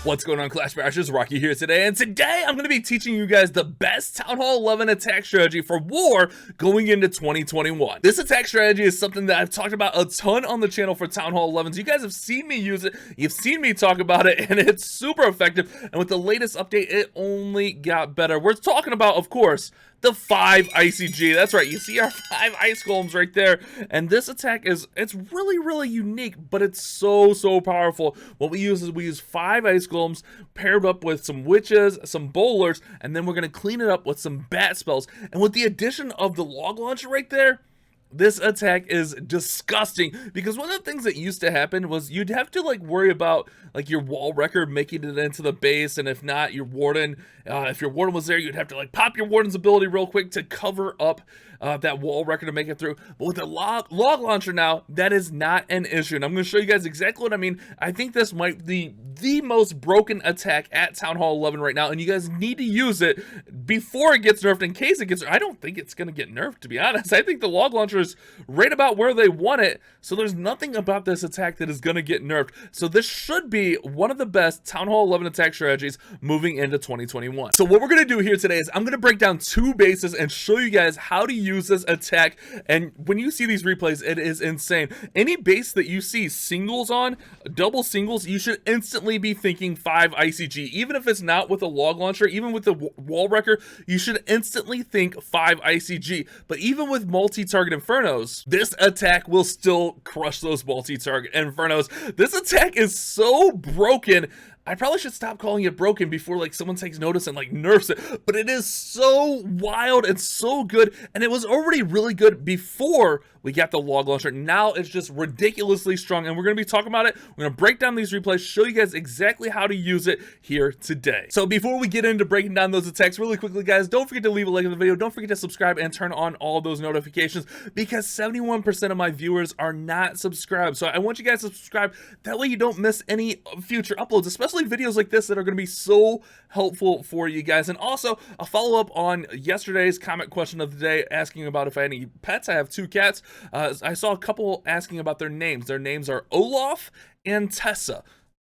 What's going on, Clash Bashers? Rocky here today, and today I'm going to be teaching you guys the best Town Hall 11 attack strategy for war going into 2021. This attack strategy is something that I've talked about a ton on the channel for Town Hall 11s. You guys have seen me use it, you've seen me talk about it, and it's super effective, and with the latest update, it only got better. We're talking about, of course, the 5 Icy G. That's right, you see our 5 ice golems right there, and this attack it's really unique, but it's so powerful. What we use is we use 5 ice golems paired up with some witches, some bowlers, and then we're going to clean it up with some bat spells. And with the addition of the log launcher right there, this attack is disgusting, because one of the things that used to happen was you'd have to worry about your wall wrecker making it into the base, and if not, your warden, if your warden was there, you'd have to pop your warden's ability real quick to cover up that wall wrecker to make it through. But with the log launcher now, that is not an issue, and I'm going to show you guys exactly what I mean. I think this might be the most broken attack at Town Hall 11 right now, and you guys need to use it before it gets nerfed. In case it gets, I don't think it's going to get nerfed, to be honest. I think the log launcher is right about where they want it, so there's nothing about this attack that is going to get nerfed. So this should be one of the best Town Hall 11 attack strategies moving into 2021. So what we're going to do here today is I'm going to break down 2 bases and show you guys how to use this attack. And when you see these replays, it is insane. Any base that you see singles on, double singles, you should instantly be thinking 5 Icy G. Even if it's not with a log launcher, even with the wall wrecker, you should instantly think 5 Icy G. But even with multi-target infernos, this attack will still crush those multi-target infernos. This attack is so broken. I probably should stop calling it broken before someone takes notice and nerfs it, but it is so wild and so good, and it was already really good before we got the log launcher. Now it's just ridiculously strong, and we're going to be talking about it. We're going to break down these replays, show you guys exactly how to use it here today. So before we get into breaking down those attacks really quickly, guys, don't forget to leave a like on the video, don't forget to subscribe and turn on all those notifications, because 71% of my viewers are not subscribed. So I want you guys to subscribe, that way you don't miss any future uploads, especially videos like this that are going to be so helpful for you guys. And also a follow-up on yesterday's comment question of the day, asking about if I had any pets. I have 2 cats. I saw a couple asking about their names. Their names are Olaf and Tessa.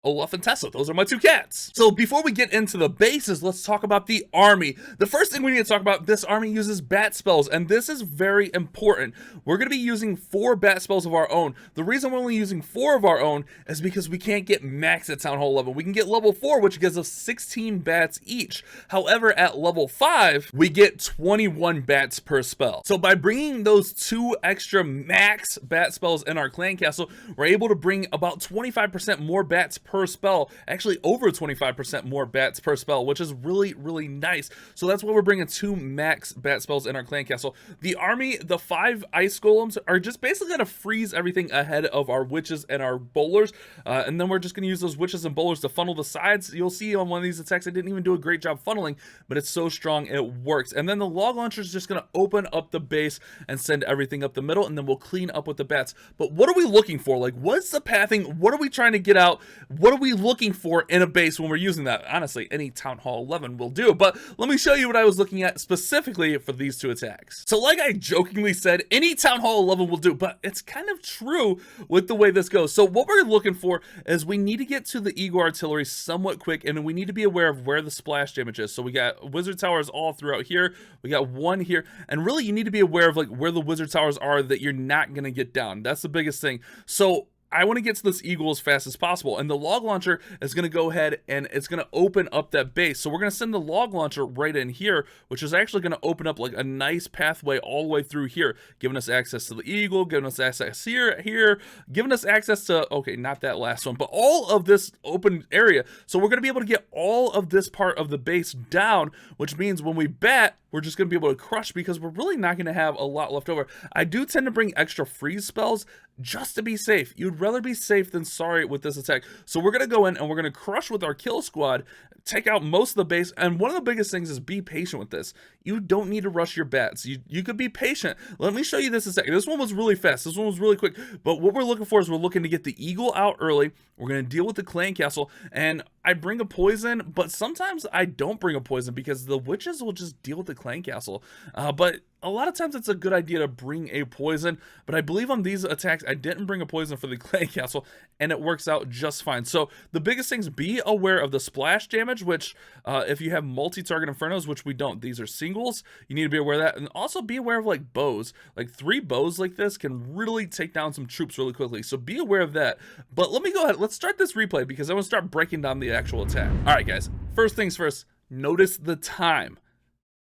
Olaf and Tessa, those are my 2 cats. So before we get into the bases, let's talk about the army. The first thing we need to talk about, this army uses bat spells, and this is very important. We're going to be using 4 bat spells of our own. The reason we're only using 4 of our own is because we can't get max at Town Hall 11. We can get level 4, which gives us 16 bats each. However, at level 5, we get 21 bats per spell. So by bringing those 2 extra max bat spells in our clan castle, we're able to bring about 25% more bats per spell, actually over 25% more bats per spell, which is really nice. So that's why we're bringing 2 max bat spells in our clan castle. The army, the 5 ice golems, are just basically going to freeze everything ahead of our witches and our bowlers, and then we're just going to use those witches and bowlers to funnel the sides. You'll see on one of these attacks I didn't even do a great job funneling, but it's so strong it works. And then the log launcher is just going to open up the base and send everything up the middle, and then we'll clean up with the bats. But what are we looking for? What's the pathing? What are we trying to get out? What are we looking for in a base when we're using that? Honestly, any Town Hall 11 will do, but let me show you what I was looking at specifically for these 2 attacks. So like I jokingly said, any Town Hall 11 will do, but it's kind of true with the way this goes. So what we're looking for is we need to get to the Eagle Artillery somewhat quick, and we need to be aware of where the splash damage is. So we got Wizard Towers all throughout here, we got 1 here, and really you need to be aware of where the Wizard Towers are that you're not going to get down. That's the biggest thing. So I want to get to this eagle as fast as possible, and the log launcher is going to go ahead and it's going to open up that base. So we're going to send the log launcher right in here, which is actually going to open up a nice pathway all the way through here, giving us access to the eagle, giving us access here, giving us access to, okay, not that last one, but all of this open area. So we're going to be able to get all of this part of the base down, which means when we bat, we're just going to be able to crush, because we're really not going to have a lot left over. I do tend to bring extra freeze spells just to be safe. You'd rather be safe than sorry with this attack. So we're going to go in and we're going to crush with our kill squad, take out most of the base. And one of the biggest things is be patient with this. You don't need to rush your bats. You could be patient. Let me show you this a second. This one was really fast. This one was really quick. But what we're looking for is we're looking to get the eagle out early. We're going to deal with the clan castle. And I bring a poison, but sometimes I don't bring a poison because the witches will just deal with the clan castle. But a lot of times it's a good idea to bring a poison, but I believe on these attacks I didn't bring a poison for the clan castle, and it works out just fine. So the biggest things, be aware of the splash damage, which if you have multi-target infernos, which we don't, these are singles, you need to be aware of that. And also be aware of like bows. Like 3 bows like this can really take down some troops really quickly, so be aware of that. But let me go ahead, let's start this replay because I want to start breaking down the actual attack. All right guys, first things first, notice the time.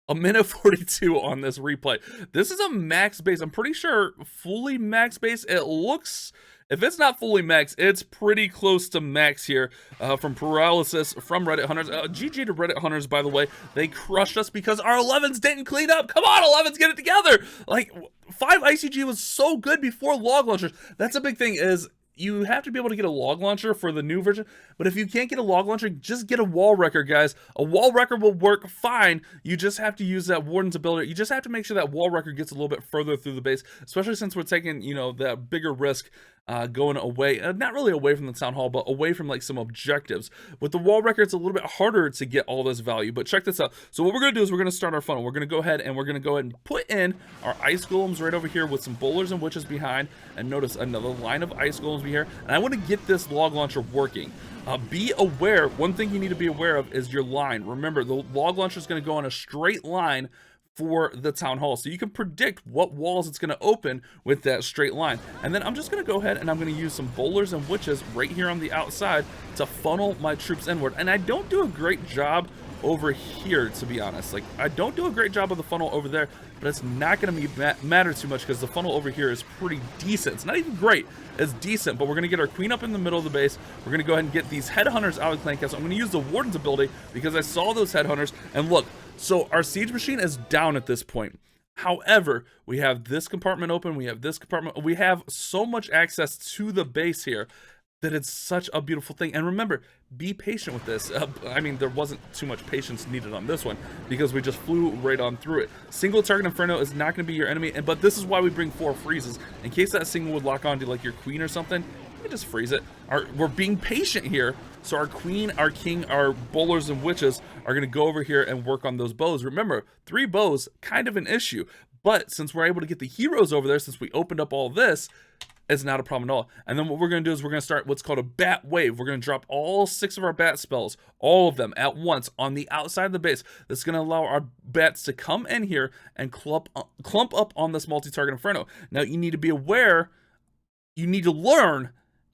1:42 on this replay. This is a max base. I'm pretty sure fully max base. It looks, if it's not fully max, it's pretty close to max here. From paralysis from Reddit hunters. GG to Reddit hunters, by the way. They crushed us because our 11s didn't clean up. Come on, 11s, get it together. Like 5 Icy G was so good before log launchers. That's a big thing, is you have to be able to get a log launcher for the new version, but if you can't get a log launcher, just get a wall wrecker, guys. A wall wrecker will work fine. You just have to use that warden's ability. You just have to make sure that wall wrecker gets a little bit further through the base, especially since we're taking, you know, that bigger risk going away, not really away from the town hall, but away from like some objectives. With the wall wrecker, it's a little bit harder to get all this value, but check this out. So what we're gonna do is we're gonna start our funnel. We're gonna go ahead and put in our ice golems right over here with some bowlers and witches behind, and notice another line of ice golems here. And I want to get this log launcher working. Be aware, one thing you need to be aware of is your line. Remember, the log launcher is going to go on a straight line for the town hall, so you can predict what walls it's going to open with that straight line. And then I'm just going to go ahead and I'm going to use some bowlers and witches right here on the outside to funnel my troops inward. And I don't do a great job over here, to be honest. Like, I don't do a great job of the funnel over there, but it's not going to matter too much because the funnel over here is pretty decent. It's not even great, it's decent. But we're going to get our queen up in the middle of the base. We're going to go ahead and get these headhunters out of the clan castle. I'm going to use the warden's ability because I saw those headhunters, and look, so our siege machine is down at this point. However, we have this compartment open, we have this compartment, we have so much access to the base here that it's such a beautiful thing. And remember, be patient with this. I mean, there wasn't too much patience needed on this one because we just flew right on through it. Single target inferno is not going to be your enemy, but this is why we bring 4 freezes. In case that single would lock onto like your queen or something, you can just freeze it. We're being patient here, so our queen, our king, our bowlers and witches are going to go over here and work on those bows. Remember, 3 bows, kind of an issue, but since we're able to get the heroes over there, since we opened up all this, it's not a problem at all. And then what we're going to do is we're going to start what's called a bat wave. We're going to drop all 6 of our bat spells, all of them at once on the outside of the base. That's going to allow our bats to come in here and clump up on this multi-target inferno. Now you need to be aware, you need to learn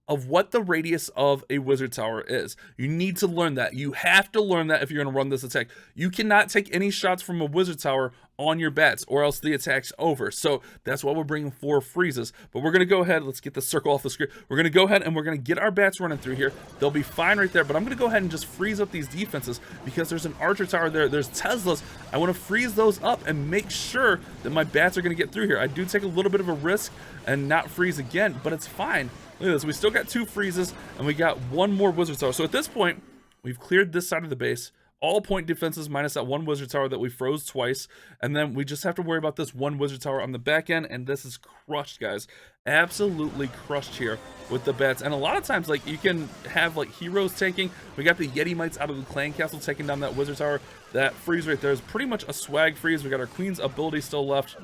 of what the radius of a wizard tower is. You need to learn that. You have to learn that if you're going to run this attack. You cannot take any shots from a wizard tower on your bats or else the attack's over. So that's why we're bringing 4 freezes. But we're going to go ahead, let's get the circle off the screen. We're going to go ahead and we're going to get our bats running through here. They'll be fine right there, but I'm going to go ahead and just freeze up these defenses because there's an archer tower there. There's Teslas. I want to freeze those up and make sure that my bats are going to get through here. I do take a little bit of a risk and not freeze again, but it's fine. Look at this, we still got 2 freezes and we got 1 more wizard tower. So at this point, we've cleared this side of the base. All point defenses minus that 1 wizard tower that we froze twice. And then we just have to worry about this 1 wizard tower on the back end. And this is crushed, guys. Absolutely crushed here with the bats. And a lot of times, like, you can have like heroes tanking. We got the Yeti Mites out of the clan castle taking down that wizard tower. That freeze right there is pretty much a swag freeze. We got our queen's ability still left.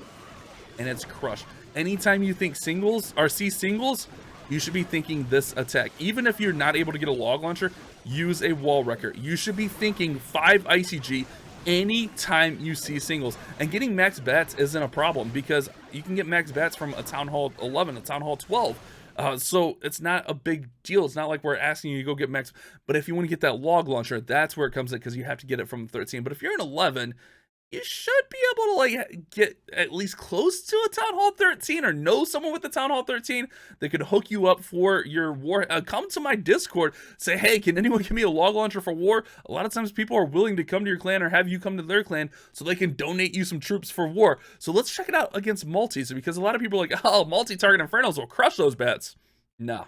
And it's crushed. Anytime you think singles or see singles, you should be thinking this attack. Even if you're not able to get a log launcher, use a wall wrecker. You should be thinking 5 Icy G anytime you see singles. And getting max bats isn't a problem because you can get max bats from a Town Hall 11, a Town Hall 12. So it's not a big deal. It's not like we're asking you to go get max. But if you want to get that log launcher, that's where it comes in because you have to get it from 13. But if you're an 11, you should be able to like get at least close to a Town Hall 13 or know someone with the Town Hall 13 that could hook you up for your war. Come to my Discord, say, hey, can anyone give me a log launcher for war? A lot of times people are willing to come to your clan or have you come to their clan so they can donate you some troops for war. So let's check it out against multis, because a lot of people are like, oh, multi-target infernos will crush those bats. Nah,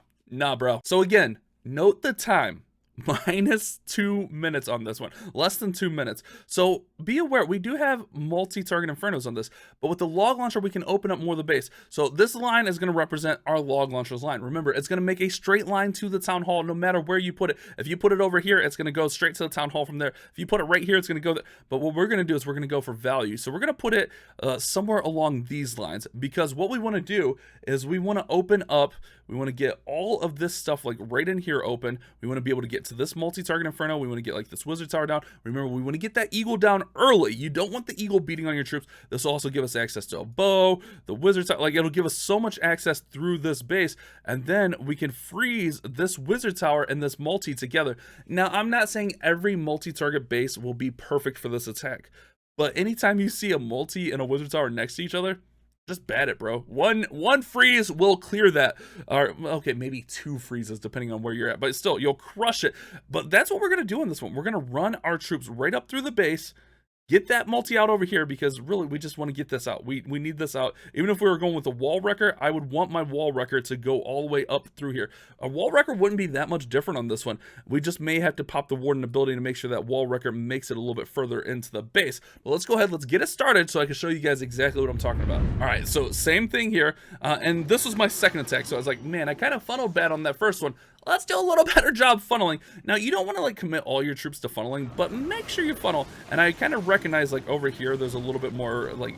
bro. So again, note the time. -2 minutes on this one, less than 2 minutes. So be aware, we do have multi-target infernos on this, but with the log launcher, we can open up more of the base. So this line is going to represent our log launcher's line. Remember, it's going to make a straight line to the town hall no matter where you put it. If you put it over here, it's going to go straight to the town hall from there. If you put it right here, it's going to go there. But what we're going to do is we're going to go for value. So we're going to put it somewhere along these lines, because what we want to do is we want to open up, we want to get all of this stuff like right in here open. We want to be able to get to this multi-target inferno. We want to get like this wizard tower down. Remember, we want to get that eagle down early. You don't want the eagle beating on your troops. This will also give us access to a bow, the wizard tower. Like, it'll give us so much access through this base, and then we can freeze this wizard tower and this multi together. Now, I'm not saying every multi-target base will be perfect for this attack, but anytime you see a multi and a wizard tower next to each other, just bat it, bro. One freeze will clear that. Or, okay, maybe 2 freezes depending on where you're at, but still, you'll crush it. But that's what we're going to do in this one. We're going to run our troops right up through the base, get that multi out over here, because really we just want to get this out. We need this out. Even if we were going with a wall wrecker, I would want my wall wrecker to go all the way up through here. A wall wrecker wouldn't be that much different on this one. We just may have to pop the warden ability to make sure that wall wrecker makes it a little bit further into the base. But let's go ahead, let's get it started so I can show you guys exactly what I'm talking about. All right, so same thing here, and this was my second attack, so I was like, man, I kind of funneled bad on that first one. Let's do a little better job funneling. Now, you don't want to like commit all your troops to funneling, but make sure you funnel. And I kind of recognize like over here, there's a little bit more like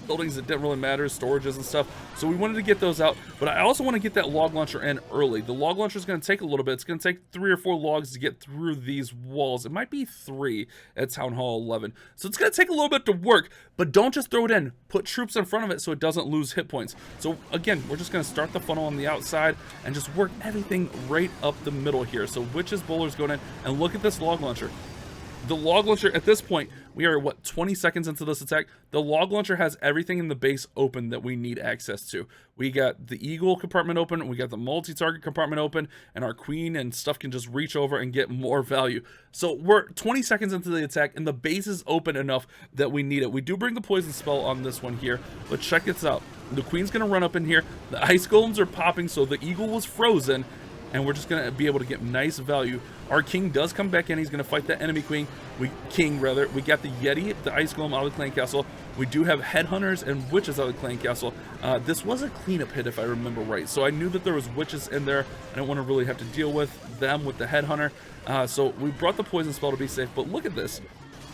buildings that didn't really matter, storages and stuff. So we wanted to get those out, but I also want to get that log launcher in early. The log launcher is going to take a little bit. It's going to take 3 or 4 logs to get through these walls. It might be 3 at Town Hall 11. So it's going to take a little bit to work, but don't just throw it in. Put troops in front of it so it doesn't lose hit points. So again, we're just going to start the funnel on the outside and just work everything right up the middle here. So Witch's Bowler's going in, and look at this log launcher. The log launcher at this point, we are what, 20 seconds into this attack. The log launcher has everything in the base open that we need access to. We got the eagle compartment open, we got the multi-target compartment open, and our queen and stuff can just reach over and get more value. So we're 20 seconds into the attack and the base is open enough that we need it. We do bring the poison spell on this one here, but check this out. The queen's gonna run up in here, the ice golems are popping, so the eagle was frozen, and we're just gonna be able to get nice value. Our king does come back in. He's gonna fight that enemy king rather. We got the Yeti, the ice golem out of the clan castle. We do have headhunters and witches out of the clan castle. This was a cleanup hit if I remember right. So I knew that there was witches in there. I don't want to really have to deal with them with the headhunter. So we brought the poison spell to be safe. But look at this.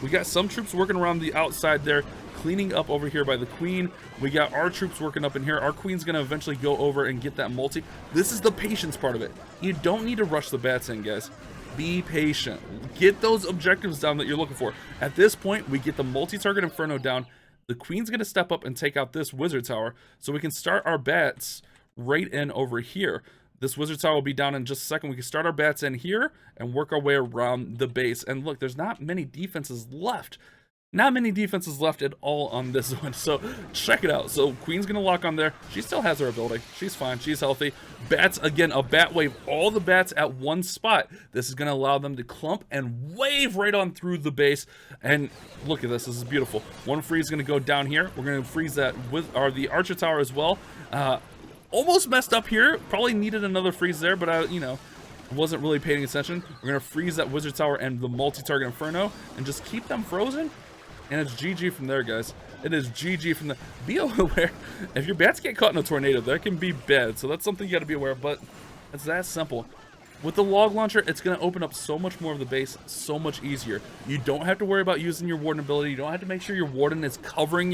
We got some troops working around the outside there, cleaning up over here by the queen. We got our troops working up in here. Our queen's gonna eventually go over and get that multi. This is the patience part of it. You don't need to rush the bats in, guys. Be patient. Get those objectives down that you're looking for. At this point, we get the multi-target inferno down. The queen's gonna step up and take out this wizard tower, so we can start our bats right in over here. This wizard tower will be down in just a second. We can start our bats in here and work our way around the base. And look, there's not many defenses left. Not many defenses left at all on this one, so check it out. So queen's gonna lock on there. She still has her ability. She's fine. She's healthy. Bats, again, a bat wave. All the bats at one spot. This is gonna allow them to clump and wave right on through the base. And look at this. This is beautiful. One freeze is gonna go down here. We're gonna freeze that with the archer tower as well. Almost messed up here. Probably needed another freeze there, but I wasn't really paying attention. We're gonna freeze that wizard tower and the multi-target inferno and just keep them frozen. And it's GG from there, guys. It is GG from the. Be aware, if your bats get caught in a tornado, that can be bad. So that's something you got to be aware of. But it's that simple. With the log launcher, it's going to open up so much more of the base, so much easier. You don't have to worry about using your warden ability. You don't have to make sure your warden is covering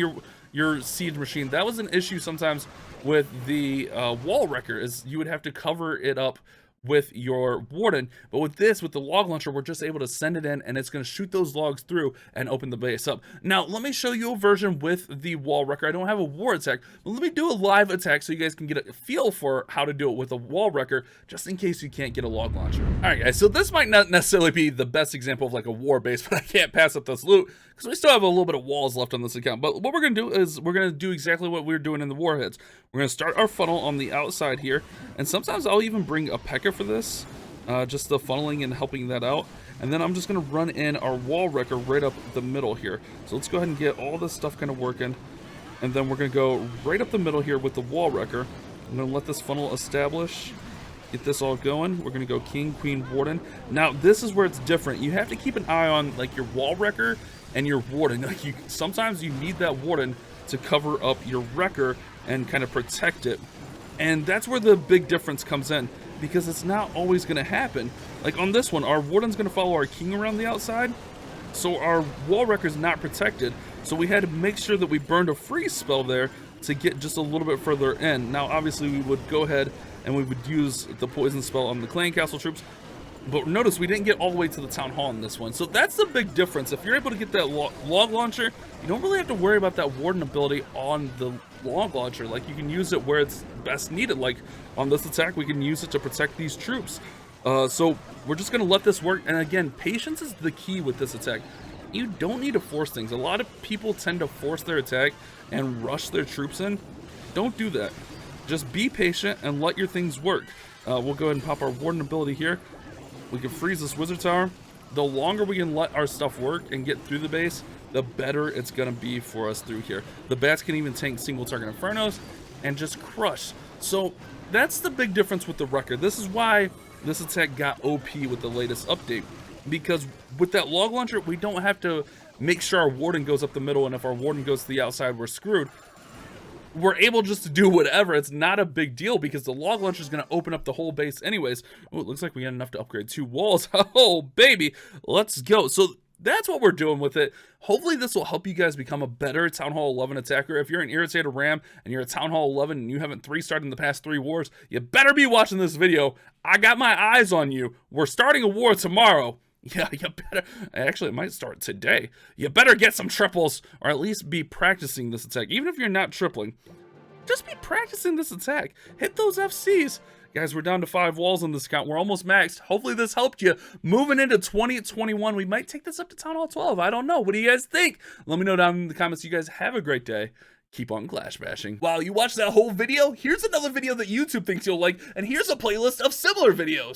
your siege machine. That was an issue sometimes with the wall wrecker, is you would have to cover it up with your warden. But with this, with the log launcher, we're just able to send it in and it's going to shoot those logs through and open the base up. Now let me show you a version with the wall wrecker. I don't have a war attack, but let me do a live attack so you guys can get a feel for how to do it with a wall wrecker, just in case you can't get a log launcher. All right, guys, so this might not necessarily be the best example of like a war base, but I can't pass up this loot because we still have a little bit of walls left on this account. But what we're going to do is we're going to do exactly what we were doing in the warheads. We're going to start our funnel on the outside here, and sometimes I'll even bring a P.E.K.K.A. for this, just the funneling and helping that out. And then I'm just going to run in our wall wrecker right up the middle here. So let's go ahead and get all this stuff kind of working, and then we're going to go right up the middle here with the wall wrecker. I'm going to let this funnel establish, Get this all going. We're gonna go king, queen, warden. Now this is where it's different. You have to keep an eye on like your wall wrecker and your warden. Like sometimes you need that warden to cover up your wrecker and kind of protect it. And that's where the big difference comes in, because it's not always gonna happen. Like on this one, our warden's gonna follow our king around the outside, so our wall wrecker's not protected. So we had to make sure that we burned a freeze spell there to get just a little bit further in. Now obviously we would go ahead and we would use the poison spell on the clan castle troops, but notice we didn't get all the way to the town hall in this one. So that's the big difference. If you're able to get that log launcher, you don't really have to worry about that warden ability on the log launcher. Like you can use it where it's best needed. Like on this attack, we can use it to protect these troops. So we're just gonna let this work. And again, patience is the key with this attack. You don't need to force things. A lot of people tend to force their attack and rush their troops in. Don't do that. Just be patient and let your things work. We'll go ahead and pop our warden ability here. We can freeze this wizard tower. The longer we can let our stuff work and get through the base, the better it's gonna be for us through here. The bats can even tank single target infernos and just crush. So that's the big difference with the wrecker. This is why this attack got OP with the latest update, because with that log launcher, we don't have to make sure our warden goes up the middle, and if our warden goes to the outside, we're screwed. We're able just to do whatever. It's not a big deal because the log launcher is going to open up the whole base anyways. Oh, it looks like we got enough to upgrade 2 walls. Oh, baby. Let's go. So that's what we're doing with it. Hopefully this will help you guys become a better Town Hall 11 attacker. If you're an irritated ram and you're a Town Hall 11 and you haven't 3-starred in the past 3 wars, you better be watching this video. I got my eyes on you. We're starting a war tomorrow. Yeah, you better. Actually, it might start today. You better get some triples, or at least be practicing this attack. Even if you're not tripling, just be practicing this attack. Hit those FCs. Guys, we're down to 5 walls on this account. We're almost maxed. Hopefully this helped you. Moving into 2021, we might take this up to Town Hall 12. I don't know. What do you guys think? Let me know down in the comments. You guys have a great day. Keep on clash bashing. Wow, you watched that whole video? Here's another video that YouTube thinks you'll like, and here's a playlist of similar videos.